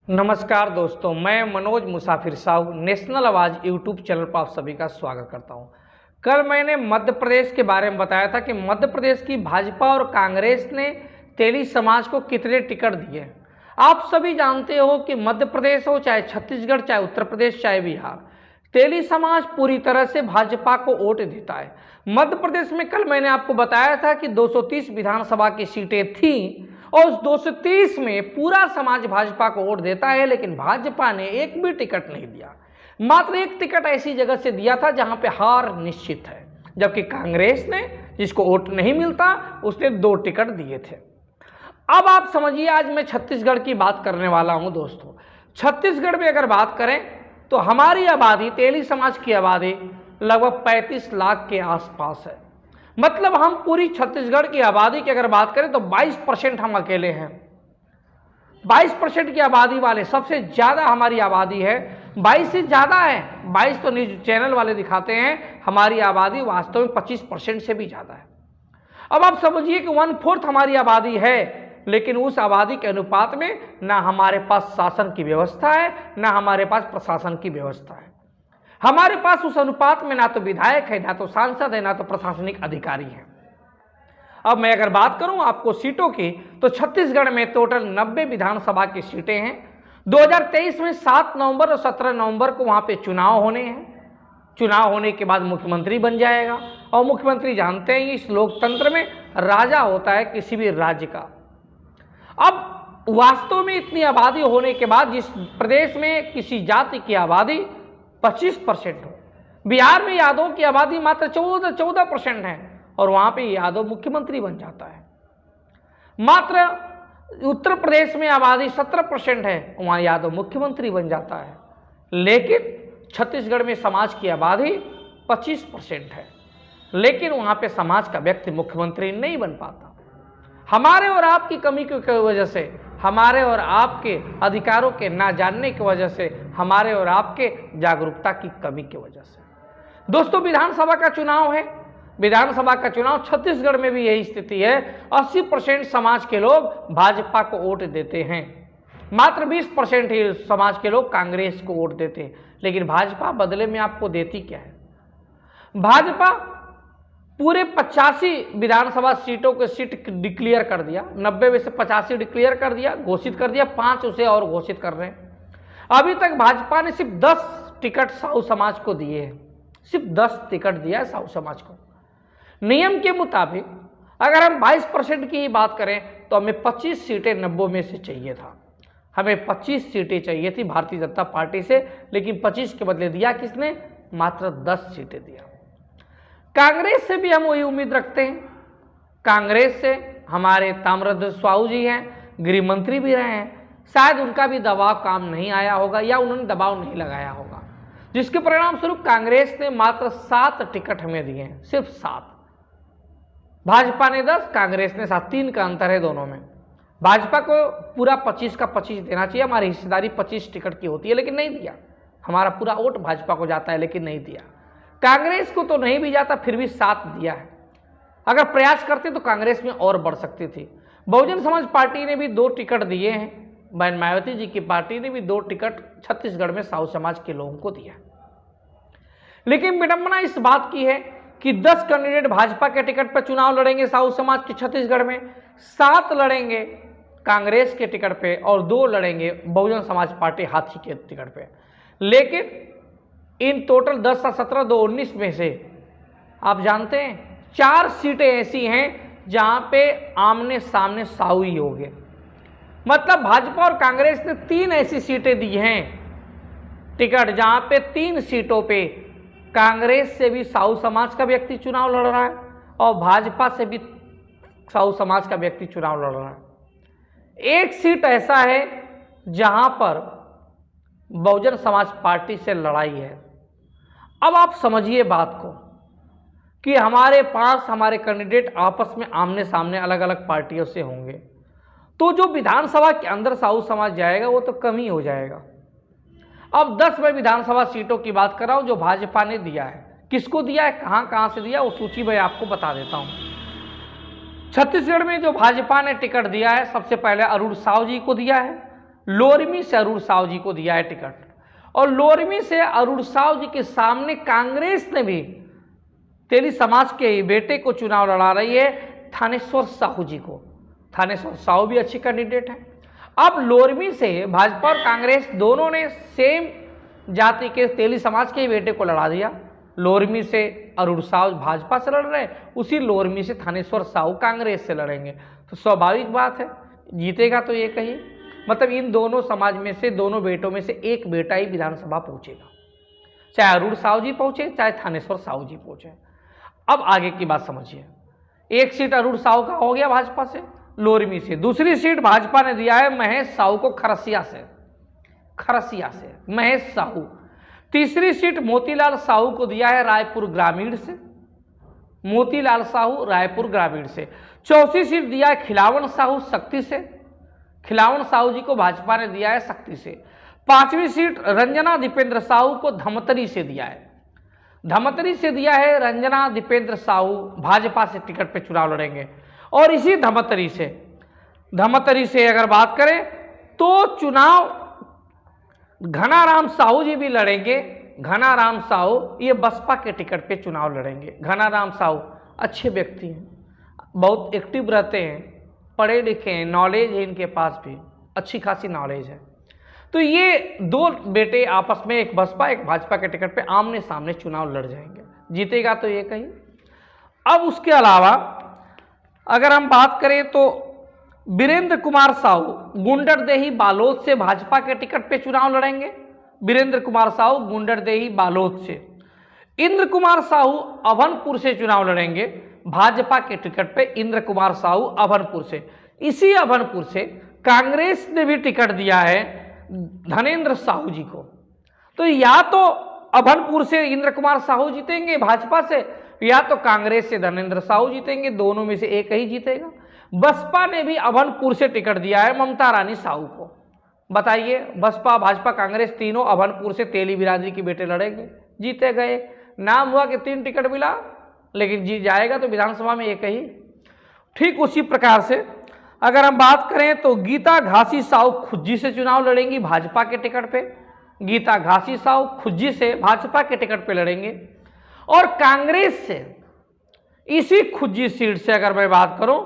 नमस्कार दोस्तों, मैं मनोज मुसाफिर साहू नेशनल आवाज़ यूट्यूब चैनल पर आप सभी का स्वागत करता हूं। कल मैंने मध्य प्रदेश के बारे में बताया था कि मध्य प्रदेश की भाजपा और कांग्रेस ने तेली समाज को कितने टिकट दिए। आप सभी जानते हो कि मध्य प्रदेश हो, चाहे छत्तीसगढ़, चाहे उत्तर प्रदेश, चाहे बिहार, तेली समाज पूरी तरह से भाजपा को वोट देता है। मध्य प्रदेश में कल मैंने आपको बताया था कि 230 विधानसभा की सीटें थीं और उस 230 में पूरा समाज भाजपा को वोट देता है, लेकिन भाजपा ने एक भी टिकट नहीं दिया। मात्र एक टिकट ऐसी जगह से दिया था जहां पे हार निश्चित है, जबकि कांग्रेस ने, जिसको वोट नहीं मिलता, उसने 2 टिकट दिए थे। अब आप समझिए, आज मैं छत्तीसगढ़ की बात करने वाला हूं दोस्तों। छत्तीसगढ़ में अगर बात करें तो हमारी आबादी, तेली समाज की आबादी लगभग 35 लाख के आसपास है। मतलब हम पूरी छत्तीसगढ़ की आबादी की अगर बात करें तो 22% हम अकेले हैं। 22% की आबादी वाले, सबसे ज़्यादा हमारी आबादी है। 22 से ज़्यादा है, 22 तो न्यूज चैनल वाले दिखाते हैं, हमारी आबादी वास्तव में 25% से भी ज़्यादा है। अब आप समझिए कि 1/4 हमारी आबादी है, लेकिन उस आबादी के अनुपात में ना हमारे पास शासन की व्यवस्था है, ना हमारे पास प्रशासन की व्यवस्था है। हमारे पास उस अनुपात में ना तो विधायक है, ना तो सांसद है, ना तो प्रशासनिक अधिकारी है। अब मैं अगर बात करूं आपको सीटों की, तो छत्तीसगढ़ में टोटल 90 विधानसभा की सीटें हैं। 2023 में 7 नवंबर और 17 नवंबर को वहां पे चुनाव होने हैं। चुनाव होने के बाद मुख्यमंत्री बन जाएगा, और मुख्यमंत्री जानते हैं इस लोकतंत्र में राजा होता है किसी भी राज्य का। अब वास्तव में इतनी आबादी होने के बाद जिस प्रदेश में किसी जाति की आबादी 25% हो, बिहार में यादव की आबादी मात्र 14% है, और वहां पे यादव मुख्यमंत्री बन जाता है। मात्र उत्तर प्रदेश में आबादी 17% है, वहां यादव मुख्यमंत्री बन जाता है। लेकिन छत्तीसगढ़ में समाज की आबादी 25% है, लेकिन वहां पे समाज का व्यक्ति मुख्यमंत्री नहीं बन पाता। हमारे और आपकी कमी की वजह से, हमारे और आपके अधिकारों के ना जानने की वजह से, हमारे और आपके जागरूकता की कमी की वजह से। दोस्तों, विधानसभा का चुनाव है। विधानसभा का चुनाव छत्तीसगढ़ में भी यही स्थिति है। 80% समाज के लोग भाजपा को वोट देते हैं, मात्र 20% ही समाज के लोग कांग्रेस को वोट देते हैं। लेकिन भाजपा बदले में आपको देती क्या है? भाजपा पूरे 85 विधानसभा सीटों के सीट डिक्लेयर कर दिया। 90 में से 85 डिक्लेयर कर दिया, घोषित कर दिया। 5 उसे और घोषित कर रहे हैं। अभी तक भाजपा ने सिर्फ 10 टिकट साहू समाज को दिए हैं। सिर्फ 10 टिकट दिया है साहू समाज को। नियम के मुताबिक अगर हम 22% की ही बात करें तो हमें 25 सीटें 90 में से चाहिए था। हमें 25 सीटें चाहिए थी भारतीय जनता पार्टी से, लेकिन 25 के बदले दिया किसने? मात्र 10 सीटें दिया। कांग्रेस से भी हम वही उम्मीद रखते हैं। कांग्रेस से हमारे ताम्रध्वज साहू जी हैं, गृह मंत्री भी रहे हैं। शायद उनका भी दबाव काम नहीं आया होगा, या उन्होंने दबाव नहीं लगाया होगा, जिसके परिणाम स्वरूप कांग्रेस ने मात्र 7 टिकट हमें दिए हैं, सिर्फ 7। भाजपा ने 10, कांग्रेस ने 7, 3 का अंतर है दोनों में। भाजपा को पूरा 25 का 25 देना चाहिए। हमारी हिस्सेदारी 25 टिकट की होती है, लेकिन नहीं दिया। हमारा पूरा वोट भाजपा को जाता है, लेकिन नहीं दिया। कांग्रेस को तो नहीं भी जाता, फिर भी 7 दिया है। अगर प्रयास करते तो कांग्रेस में और बढ़ सकती थी। बहुजन समाज पार्टी ने भी 2 टिकट दिए हैं। बहन मायावती जी की पार्टी ने भी 2 टिकट छत्तीसगढ़ में साहू समाज के लोगों को दिया। लेकिन विडंबना इस बात की है कि 10 कैंडिडेट भाजपा के टिकट पर चुनाव लड़ेंगे साहू समाज के छत्तीसगढ़ में, 7 लड़ेंगे कांग्रेस के टिकट पे, और 2 लड़ेंगे बहुजन समाज पार्टी हाथी के टिकट पे। लेकिन इन टोटल 10 और 17, 2, 19 में से आप जानते हैं 4 सीटें ऐसी हैं जहां पे आमने सामने साहू ही होंगे। मतलब भाजपा और कांग्रेस ने 3 ऐसी सीटें दी हैं टिकट, जहां पे 3 सीटों पे कांग्रेस से भी साहू समाज का व्यक्ति चुनाव लड़ रहा है, और भाजपा से भी साहू समाज का व्यक्ति चुनाव लड़ रहा है। एक सीट ऐसा है जहां पर बहुजन समाज पार्टी से लड़ाई है। अब आप समझिए बात को कि हमारे पास हमारे कैंडिडेट आपस में आमने सामने अलग अलग पार्टियों से होंगे, तो जो विधानसभा के अंदर साहू समाज जाएगा वो तो कम ही हो जाएगा। अब 10 मैं विधानसभा सीटों की बात कर रहा हूं जो भाजपा ने दिया है। किसको दिया है, कहां कहां से दिया, वो सूची मैं आपको बता देता हूं। छत्तीसगढ़ में जो भाजपा ने टिकट दिया है, सबसे पहले अरुण साहू जी को दिया है। लोरमी से अरूण साहू जी को दिया है टिकट। और लोरमी से अरूण साहू जी के सामने कांग्रेस ने भी तेली समाज के बेटे को चुनाव लड़ा रही है, थानेश्वर साहू जी को। थानेश्वर साहू भी अच्छी कैंडिडेट है। अब लोरमी से भाजपा और कांग्रेस दोनों ने सेम जाति के तेली समाज के बेटे को लड़ा दिया। लोरमी से अरूण साहू भाजपा से लड़ रहे हैं, उसी लोरमी से थानेश्वर साहू कांग्रेस से लड़ेंगे। तो स्वाभाविक बात है, जीतेगा तो एक ही, मतलब इन दोनों समाज में से, दोनों बेटों में से एक बेटा ही विधानसभा पहुंचेगा, चाहे अरूण साहू जी पहुंचे चाहे थानेश्वर साहू जी पहुंचे। अब आगे की बात समझिए। एक सीट अरूण साहू का हो गया भाजपा से, लोरमी से। दूसरी सीट भाजपा ने दिया है महेश साहू को खरसिया से महेश साहू। तीसरी सीट मोतीलाल साहू को दिया है रायपुर ग्रामीण से, मोतीलाल साहू रायपुर ग्रामीण से। चौथी सीट दिया है खिलावन साहू शक्ति से, खिलावन साहू जी को भाजपा ने दिया है शक्ति से। पांचवी सीट रंजना दीपेंद्र साहू को धमतरी से दिया है, धमतरी से दिया है रंजना दीपेंद्र साहू, भाजपा से टिकट पे चुनाव लड़ेंगे। और इसी धमतरी से अगर बात करें तो चुनाव घनाराम साहू जी भी लड़ेंगे। घनाराम साहू ये बसपा के टिकट पे चुनाव लड़ेंगे। घनाराम साहू अच्छे व्यक्ति हैं, बहुत एक्टिव रहते हैं, पढ़े लिखे हैं, नॉलेज है इनके पास भी, अच्छी खासी नॉलेज है। तो ये दो बेटे आपस में, एक बसपा एक भाजपा के टिकट पे आमने सामने चुनाव लड़ जाएंगे। जीतेगा तो ये कहीं। अब उसके अलावा अगर हम बात करें तो वीरेंद्र कुमार साहू गुंडरदेही बालोद से भाजपा के टिकट पे चुनाव लड़ेंगे। वीरेंद्र कुमार साहू गुंडरदेही बालोद से। इंद्र कुमार साहू अभनपुर से चुनाव लड़ेंगे भाजपा के टिकट पे। इंद्र कुमार साहू अभनपुर से। इसी अभनपुर से कांग्रेस ने भी टिकट दिया है धनेंद्र साहू जी को। तो या तो अभनपुर से इंद्र कुमार साहू जीतेंगे भाजपा से, या तो कांग्रेस से धनेंद्र साहू जीतेंगे, दोनों में से एक ही जीतेगा। बसपा ने भी अभनपुर से टिकट दिया है ममता रानी साहू को। बताइए, बसपा भाजपा कांग्रेस तीनों अभनपुर से तेली बिरादरी के बेटे लड़ेंगे। जीते गए, नाम हुआ कि 3 टिकट मिला, लेकिन जीत जाएगा तो विधानसभा में एक ही। ठीक उसी प्रकार से अगर हम बात करें तो गीता घासी साहू खुज्जी से चुनाव लड़ेंगी भाजपा के टिकट पे। गीता घासी साहू खुज्जी से भाजपा के टिकट पे लड़ेंगे। और कांग्रेस से इसी खुज्जी सीट से अगर मैं बात करूं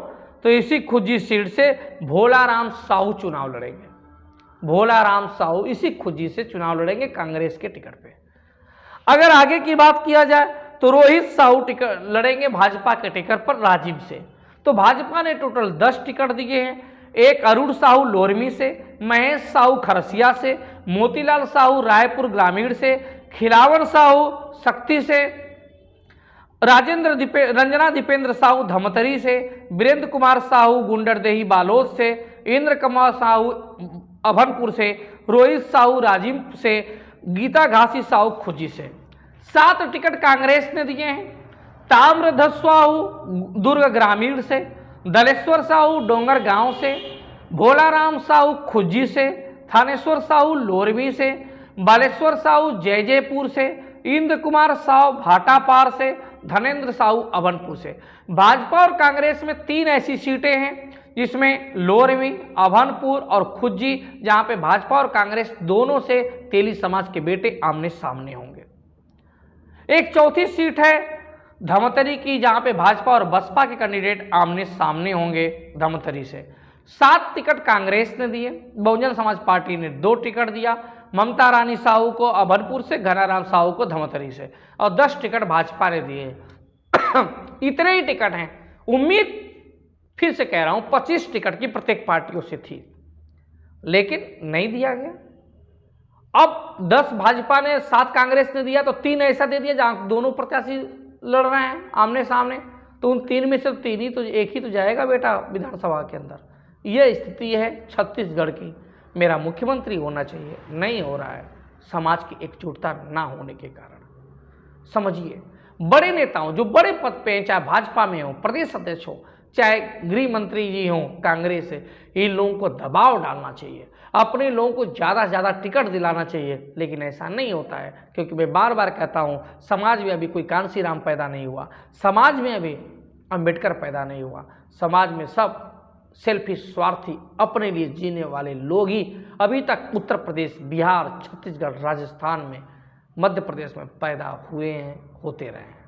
तो इसी खुज्जी सीट से भोलाराम साहू चुनाव लड़ेंगे। भोलाराम साहू इसी खुज्जी से चुनाव लड़ेंगे कांग्रेस के टिकट पे। अगर आगे की बात किया जाए तो रोहित साहू टिकट लड़ेंगे भाजपा के टिकट पर राजीव से। तो भाजपा ने टोटल 10 टिकट दिए हैं। एक अरूण साहू लोरमी से, महेश साहू खरसिया से, मोतीलाल साहू रायपुर ग्रामीण से, खिलावन साहू शक्ति से, रंजना दीपेंद्र साहू धमतरी से, वीरेंद्र कुमार साहू गुंडरदेही बालोद से, इंद्र कुमार साहू अभनपुर से, रोहित साहू राजीव से, गीता घासी साहू खुज्जी से। 7 टिकट कांग्रेस ने दिए हैं। ताम्रध्वज साहू दुर्ग ग्रामीण से, दलेश्वर साहू डोंगर गांव से, भोलाराम साहू खुज्जी से, थानेश्वर साहू लोरमी से, बालेश्वर साहू जयजयपुर से, इंद्र कुमार साहू भाटापार से, धनेंद्र साहू अभनपुर से। भाजपा और कांग्रेस में 3 ऐसी सीटें हैं जिसमें लोरमी, अभनपुर और खुज्जी, जहां पे भाजपा और कांग्रेस दोनों से तेली समाज के बेटे आमने सामने होंगे। एक चौथी सीट है धमतरी की, जहां पे भाजपा और बसपा के कैंडिडेट आमने सामने होंगे धमतरी से। 7 टिकट कांग्रेस ने दिए, बहुजन समाज पार्टी ने 2 टिकट दिया, ममता रानी साहू को अभनपुर से, घनाराम साहू को धमतरी से, और 10 टिकट भाजपा ने दिए। इतने ही टिकट हैं। उम्मीद फिर से कह रहा हूं 25 टिकट की प्रत्येक पार्टियों से थी, लेकिन नहीं दिया गया। अब 10 भाजपा ने, 7 कांग्रेस ने दिया, तो 3 ऐसा दे दिया जहां दोनों प्रत्याशी लड़ रहे हैं आमने सामने। तो उन 3 में से 3 ही तो, एक ही तो जाएगा बेटा विधानसभा के अंदर। यह स्थिति है छत्तीसगढ़ की। मेरा मुख्यमंत्री होना चाहिए, नहीं हो रहा है, समाज की एकजुटता ना होने के कारण। समझिए, बड़े नेताओं जो बड़े पद पे हैं, चाहे भाजपा में हो, प्रदेश अध्यक्ष हो, चाहे गृह मंत्री जी हों कांग्रेस से, इन लोगों को दबाव डालना चाहिए, अपने लोगों को ज़्यादा से ज़्यादा टिकट दिलाना चाहिए। लेकिन ऐसा नहीं होता है, क्योंकि मैं बार बार कहता हूँ, समाज में अभी कोई कांशीराम पैदा नहीं हुआ, समाज में अभी अंबेडकर पैदा नहीं हुआ, समाज में सब सेल्फी स्वार्थी अपने लिए जीने वाले लोग ही अभी तक उत्तर प्रदेश, बिहार, छत्तीसगढ़, राजस्थान में, मध्य प्रदेश में पैदा हुए हैं, होते रहे हैं।